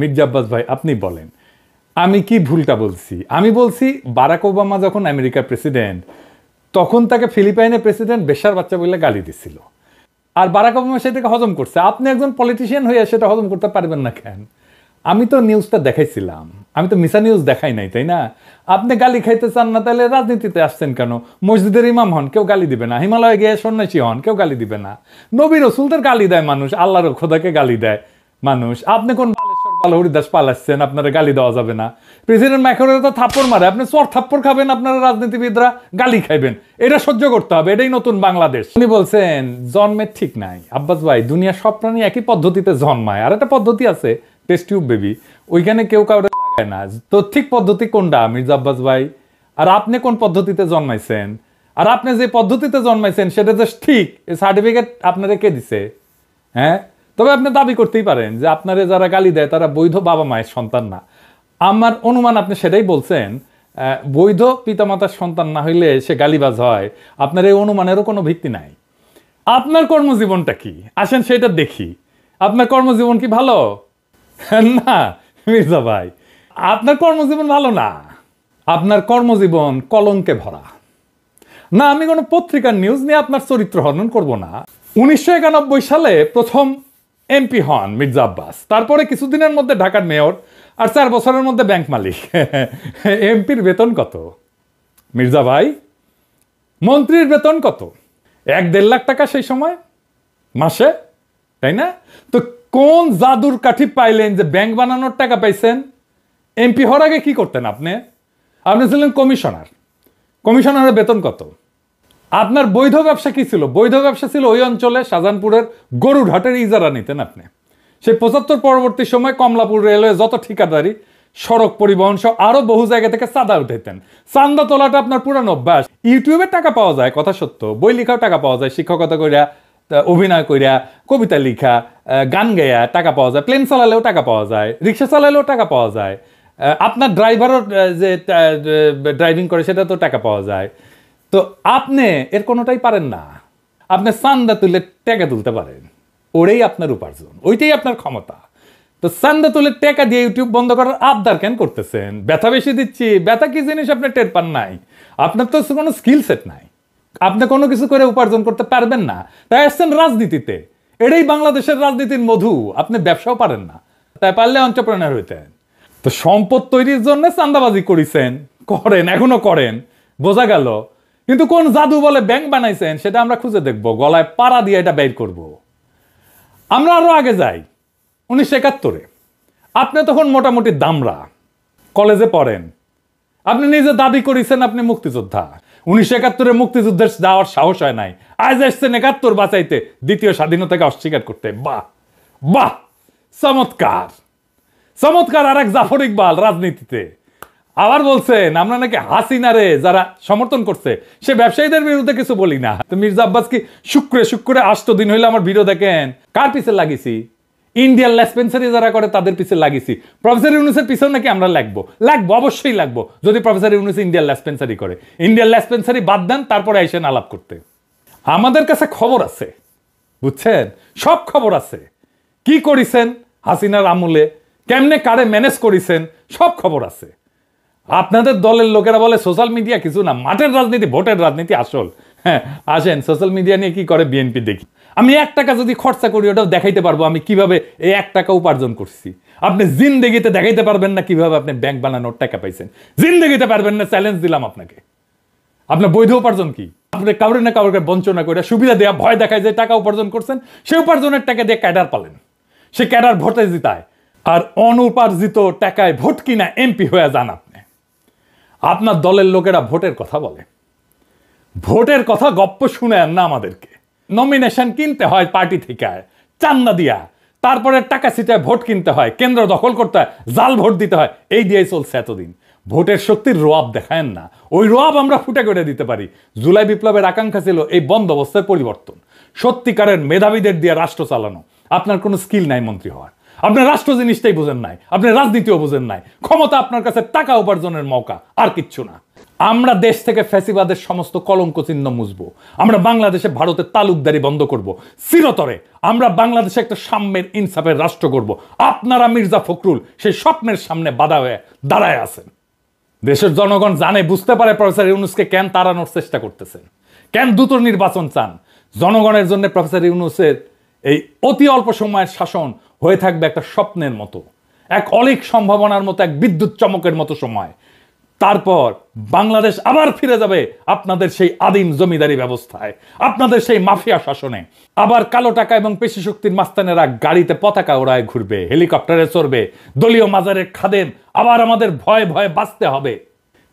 মির্জা আব্বাস ভাই আপনি বলেন আমি কি ভুলটা বলছি? আমি বলছি বারাক ওবামা যখন আমেরিকার প্রেসিডেন্ট তখন তাকে ফিলিপাইনের প্রেসিডেন্ট বেশ্যার বাচ্চা বলে গালি দিছিল, আর বারাক ওবামা সেটাকে হজম করছে। আপনি একজন পলিটিশিয়ান হয়ে সেটা হজম করতে পারবেন না কেন? আমি তো নিউজটা দেখাইছিলাম, আমি তো মিশা নিউজ দেখাই নাই, তাই না? আপনি গালি খাইতে চান না তাহলে রাজনীতিতে আসছেন কেন? মসজিদের ইমাম হন, কেউ গালি দিবে না। হিমালয়ে গিয়ে সন্ন্যাসী হন, কেউ গালি দিবে না। নবী রসুলদের গালি দেয় মানুষ, আল্লাহর খোদাকে গালি দেয় মানুষ। আপনি কোন বালেশ্বর বালহরিদাস পালাচ্ছেন, আপনারা গালি দেওয়া যাবে না? প্রেসিডেন্ট ম্যাকরন তো থাপ্পড় মারে, আপনি চর থাপ্পড় খাবেন, আপনারা রাজনীতিবিদরা গালি খাইবেন। এটা সহ্য করতে হবে, এটাই নতুন বাংলাদেশ। উনি বলছেন জন্মের ঠিক নাই। আব্বাস ভাই, দুনিয়ার সব প্রাণী একই পদ্ধতিতে জন্মায়, আর একটা পদ্ধতি আছে টেস্ট টিউব বেবি, ওইখানে কেউ কাউরে লাগায় না। তো ঠিক পদ্ধতি কোনটা মির্জা আব্বাস ভাই? আর আপনি কোন পদ্ধতিতে জন্মাইছেন? আর আপনি যে পদ্ধতিতে জন্মাইছেন সেটা যে ঠিক, এই সার্টিফিকেট আপনারা কে দিছে? হ্যাঁ, তবে আপনি দাবি করতেই পারেন যে আপনারা যারা গালি দেয় তারা বৈধ বাবা মায়ের সন্তান না। আমার অনুমান আপনি সেটাই বলছেন, বৈধ পিতামাতার সন্তান না হইলে সে গালিবাজ হয়। আপনার এই অনুমানেরও কোনো ভিত্তি নাই। আপনার কর্মজীবনটা কি আসেন সেটা দেখি। আপনার কর্মজীবন কি ভালো? না মির্জা ভাই, আপনার কর্মজীবন ভালো না। আপনার কর্মজীবন কলঙ্কে ভরা। না, আমি কোনো পত্রিকার নিউজ নিয়ে আপনার চরিত্র হনন করব না। 1991 সালে প্রথম এমপি হন মির্জা আব্বাস, তারপরে কিছুদিনের মধ্যে ঢাকার মেয়র, আর 4 বছরের মধ্যে ব্যাংক মালিক। এমপির বেতন কত মির্জা ভাই? মন্ত্রীর বেতন কত? 1-1.5 লাখ টাকা সেই সময় মাসে, তাই না? তো কোন জাদুর কাঠি পাইলেন যে ব্যাংক বানানোর টাকা পাইছেন? এমপি হওয়ার আগে কি করতেন আপনি? আপনি ছিলেন কমিশনার। কমিশনারের বেতন কত? আপনার বৈধ ব্যবসা কি ছিল? বৈধ ব্যবসা ছিল ওই অঞ্চলে শাহজাহানপুরের গরুরহাটের ইজারা নিতেন আপনি। সেই 75 পরবর্তী সময় কমলাপুর রেলওয়ে যত ঠিকাদারি, সড়ক পরিবহন সহ আরো বহু জায়গা থেকে চাঁদা উঠাইতেন। চান্দা তোলাটা আপনার পুরানো অভ্যাস। ইউটিউবে টাকা পাওয়া যায়, কথা সত্য। বই লিখাও টাকা পাওয়া যায়, শিক্ষকতা কইরা, অভিনয় কইরা, কবিতা লিখা, গান গাইয়া টাকা পাওয়া যায়। প্লেন চালালেও টাকা পাওয়া যায়, রিক্সা চালালেও টাকা পাওয়া যায়। আপনার ড্রাইভারও যে ড্রাইভিং করে সেটা তো টাকা পাওয়া যায়। তো আপনি এর কোনোটাই পারেন না। আপনি চান্দা তুলে টাকা তুলতে পারেন, ওটাই আপনার উপার্জন, ওইটাই আপনার ক্ষমতা। তো চান্দা তুলে টাকা দিয়ে ইউটিউব বন্ধ করার আবদার কেন করতেছেন? ব্যথা বেশি দিচ্ছি, ব্যথা কি জিনিস আপনি টের পান নাই? আপনার তো কোনো স্কিল সেট নাই, আপনি কোনো কিছু করে উপার্জন করতে পারবেন না, তাই আসছেন রাজনীতিতে। এটাই বাংলাদেশের রাজনীতির মধু। আপনি ব্যবসাও পারেন না, তাই পারলে এন্টারপ্রেনার হইতেন। তো সম্পদ তৈরির জন্য চান্দাবাজি করেছেন, করেন, এখনো করেন, বোঝা গেল। কিন্তু কোন জাদু বলে ব্যাংক বানাইছেন সেটা আমরা খুঁজে দেখব, গলায় পাড়া দিয়ে এটা বের করব। আমরা আরো আগে যাই, 1971-এ আপনি তখন মোটামুটি দামরা, কলেজে পড়েন। আপনি নিজে দাবি করেছেন আপনি মুক্তিযোদ্ধা। 1971-এ মুক্তিযুদ্ধের যাওয়ার সাহস হয় নাই, আজ আসছেন 71 বাঁচাইতে, দ্বিতীয় স্বাধীনতাকে অস্বীকার করতে। বাহ বাহ, চমৎকার চমৎকার। আর এক জাফর ইকবাল রাজনীতিতে আবার বলছেন আমরা নাকি হাসিনারে যারা সমর্থন করছে সে ব্যবসায়ীদের বিরুদ্ধে কিছু বলি না। তো মির্জা আব্বাস কি শুক্রে 8 দিন হইলে আমার ভিডিও দেখেন? কার পিছে লাগিয়েছি? ইন্ডিয়ান লেসপেন্সারি যারা করে তাদের পিছে লাগিয়েছি। প্রফেসর ইউনূসের পিছনে নাকি আমরা লাগবো? অবশ্যই লাগবো, যদি প্রফেসর ইউনূস ইন্ডিয়ান লেসপেন্সারি করে। ইন্ডিয়ান লেসপেন্সারি বাদ দেন, তারপরে আইসেন আলাপ করতে। আমাদের কাছে খবর আছে, বুঝছেন? সব খবর আছে। কি করিছেন হাসিনার আমলে, কেমনে কারে ম্যানেজ করিছেন, সব খবর আছে। আপনাদের দলের লোকেরা বলে সোশ্যাল মিডিয়া কিছু না, মাঠের রাজনীতি, ভোটের রাজনীতি আসল। হ্যাঁ, আসেন সোশ্যাল মিডিয়া নিয়ে কি করে বিএনপি দেখি। আমি 1 টাকা যদি খরচা করি ওটাও দেখাইতে পারবো আমি কিভাবে এই 1 টাকা উপার্জন করছি। আপনি জিন্দেগিতে দেখাইতে পারবেন না কিভাবে আপনি ব্যাংক বানানোর টাকা পাইছেন, জিন্দেগিতে পারবেন না। চ্যালেঞ্জ দিলাম আপনাকে। আপনার বৈধ উপার্জন কি? আপনি কাউরে না কাউকে বঞ্চনা করে, সুবিধা দেওয়া, ভয় দেখায় যে টাকা উপার্জন করছেন, সেই উপার্জনের টাকা দিয়ে ক্যাডার পালেন, সে ক্যাডার ভোটে জিতায়। আর অনুপার্জিত টাকায় ভোট কিনা এমপি হয়ে যান আপনি। আপনার দলের লোকেরা ভোটের কথা বলে, ভোটের কথা গপ্প শুনেন না আমাদেরকে। নমিনেশন কিনতে হয় পার্টি থেকে চান্দা দিয়া, তারপরে টাকা ছিটায় ভোট কিনতে হয়, কেন্দ্র দখল করতে হয়, জাল ভোট দিতে হয়। এই দিয়েই চলছে এতদিন। ভোটের শক্তির রোয়াব দেখায়েন না, ওই রোয়াব আমরা ফুটে করে দিতে পারি। জুলাই বিপ্লবের আকাঙ্ক্ষা ছিল এই বন্দোবস্তের পরিবর্তন, সত্যিকারের মেধাবীদের দিয়ে রাষ্ট্র চালানো। আপনার কোনো স্কিল নাই মন্ত্রী হওয়ার, আপনি রাষ্ট্র জিনিসটাই বুঝেন নাই, আপনি রাজনীতিও বুঝেন নাই। ক্ষমতা আপনার কাছে টাকা উপার্জনের মৌকা, আর কিচ্ছু না। আমরা দেশ থেকে ফ্যাসিবাদের সমস্ত কলঙ্ক চিহ্ন মুছবো। আমরা বাংলাদেশে ভারতের তালুকদারি বন্ধ করব চিরতরে। আমরা বাংলাদেশে একটা সাম্যের ইনসাফের রাষ্ট্র করব। আপনারা মির্জা ফখরুল সেই স্বপ্নের সামনে বাধা হয়ে দাঁড়ায় আছেন। দেশের জনগণ জানে, বুঝতে পারে প্রফেসর ইউনূসকে কেন তাড়ানোর চেষ্টা করতেছেন, কেন দ্রুত নির্বাচন চান। জনগণের জন্য প্রফেসর ইউনূসের এই অতি অল্প সময়ের শাসন হয়ে থাকবে একটা স্বপ্নের মতো, এক অলীক সম্ভাবনার মতো, এক বিদ্যুৎ চমকের মতো সময়। তারপর বাংলাদেশ আবার ফিরে যাবে আপনাদের সেই আদিম জমিদারি ব্যবস্থায়, আপনাদের সেই মাফিয়া শাসনে। আবার কালো টাকা এবং পেশি শক্তির মাস্তানেরা গাড়িতে পতাকা ওড়ায় ঘুরবে, হেলিকপ্টারে চড়বে, দলীয় মাজারের খাদেম আবার আমাদের ভয়ে ভয়ে বাঁচতে হবে।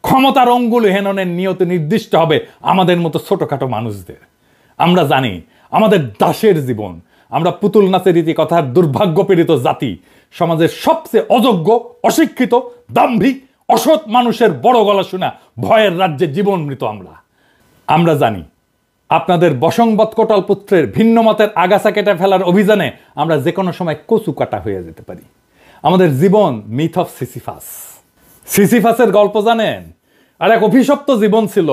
ক্ষমতার অঙ্গুল হেননের নিয়ত নির্দিষ্ট হবে আমাদের মতো ছোটখাটো মানুষদের। আমরা জানি আমাদের দাসের জীবন, আমরা পুতুল নাচের রীতিকথার দুর্ভাগ্যপীড়িত জাতি, সমাজের সবচেয়ে অযোগ্য, অশিক্ষিত, দাম্ভিক, অসৎ মানুষের বড় গলা শোনা ভয়ের রাজ্যে জীবন মৃত আমরা জানি আপনাদের বসংবৎ কোটাল পুত্রের ভিন্ন মতের আগাছা কেটে ফেলার অভিযানে আমরা যে কোনো সময় কচু কাটা হয়ে যেতে পারি। আমাদের জীবন মিথ অফ সিসিফাস। সিসিফাসের গল্প জানেন? আর এক অভিশপ্ত জীবন ছিল।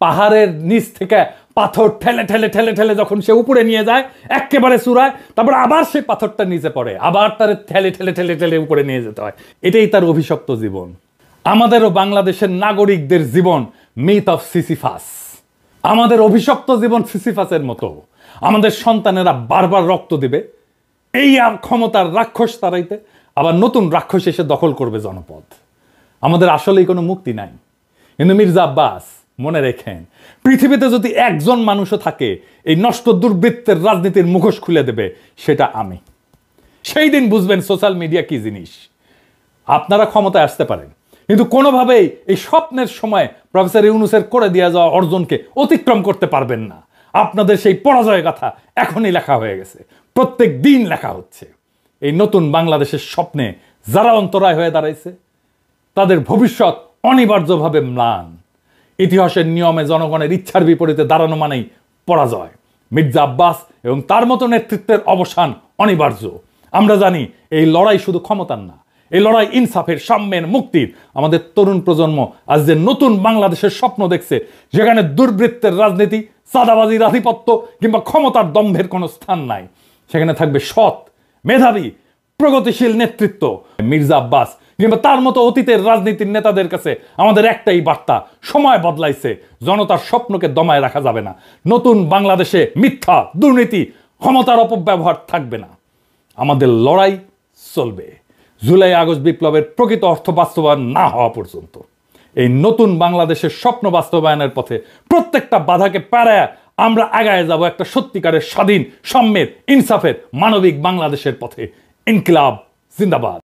পাহাড়ের নিচ থেকে পাথর ঠেলে ঠেলে ঠেলে ঠেলে যখন সে উপরে নিয়ে যায় একেবারে চূড়ায়, তারপর আবার সেই পাথরটা নিচে পড়ে, আবার তার ঠেলে ঠেলে ঠেলে ঠেলে উপরে নিয়ে যেতে হয়। এটাই তার অভিশপ্ত জীবন। আমাদেরও বাংলাদেশের নাগরিকদের জীবন মিথ অফ সিসিফাস। আমাদের অভিশপ্ত জীবন সিসিফাসের মতো। আমাদের সন্তানেরা বারবার রক্ত দিবে এই ক্ষমতার রাক্ষস তাড়াইতে, আবার নতুন রাক্ষস এসে দখল করবে জনপদ। আমাদের আসলেই কোনো মুক্তি নাই। কিন্তু মির্জা আব্বাস, মনে রেখেন, পৃথিবীতে যদি একজন মানুষও থাকে এই নষ্ট দুর্বৃত্তের রাজনীতির মুখোশ খুলে দেবে, সেটা আমি। সেই দিন বুঝবেন সোশ্যাল মিডিয়া কি জিনিস। আপনারা ক্ষমতায় আসতে পারেন, কিন্তু কোনোভাবেই এই স্বপ্নের সময় প্রফেসর ইউনূসের করে দিয়ে যাওয়া অর্জনকে অতিক্রম করতে পারবেন না। আপনাদের সেই পরাজয় গাথা এখনই লেখা হয়ে গেছে, প্রত্যেক দিন লেখা হচ্ছে। এই নতুন বাংলাদেশের স্বপ্নে যারা অন্তরায় হয়ে দাঁড়াইছে তাদের ভবিষ্যৎ অনিবার্যভাবে ম্লান। ইতিহাসের নিয়মে জনগণের ইচ্ছার বিপরীতে দাঁড়ানো মানেই পরাজয়। মির্জা আব্বাস এবং তার মতো নেতৃত্বের অবসান অনিবার্য। আমরা জানি এই লড়াই শুধু ক্ষমতার না, এই লড়াই ইনসাফের, সাম্যের, মুক্তির। আমাদের তরুণ প্রজন্ম আজ যে নতুন বাংলাদেশের স্বপ্ন দেখছে, যেখানে দুর্বৃত্তের রাজনীতি, চাঁদাবাজির আধিপত্য কিংবা ক্ষমতার দম্ভের কোনো স্থান নাই, সেখানে থাকবে সৎ, মেধাবী, প্রগতিশীল নেতৃত্ব। মির্জা আব্বাস কিংবা তার মতো অতীতের রাজনীতির নেতাদের কাছে আমাদের একটাই বার্তা: সময় বদলাইছে, জনতার স্বপ্নকে দমায় রাখা যাবে না। নতুন বাংলাদেশে মিথ্যা, দুর্নীতি, ক্ষমতার অপব্যবহার থাকবে না। আমাদের লড়াই চলবে জুলাই আগস্ট বিপ্লবের প্রকৃত অর্থ বাস্তবায়ন না হওয়া পর্যন্ত। এই নতুন বাংলাদেশের স্বপ্ন বাস্তবায়নের পথে প্রত্যেকটা বাধাকে পাড়ায় আমরা আগায় যাব একটা সত্যিকারের স্বাধীন, সাম্যের, ইনসাফের, মানবিক বাংলাদেশের পথে। ইনকিলাব জিন্দাবাদ।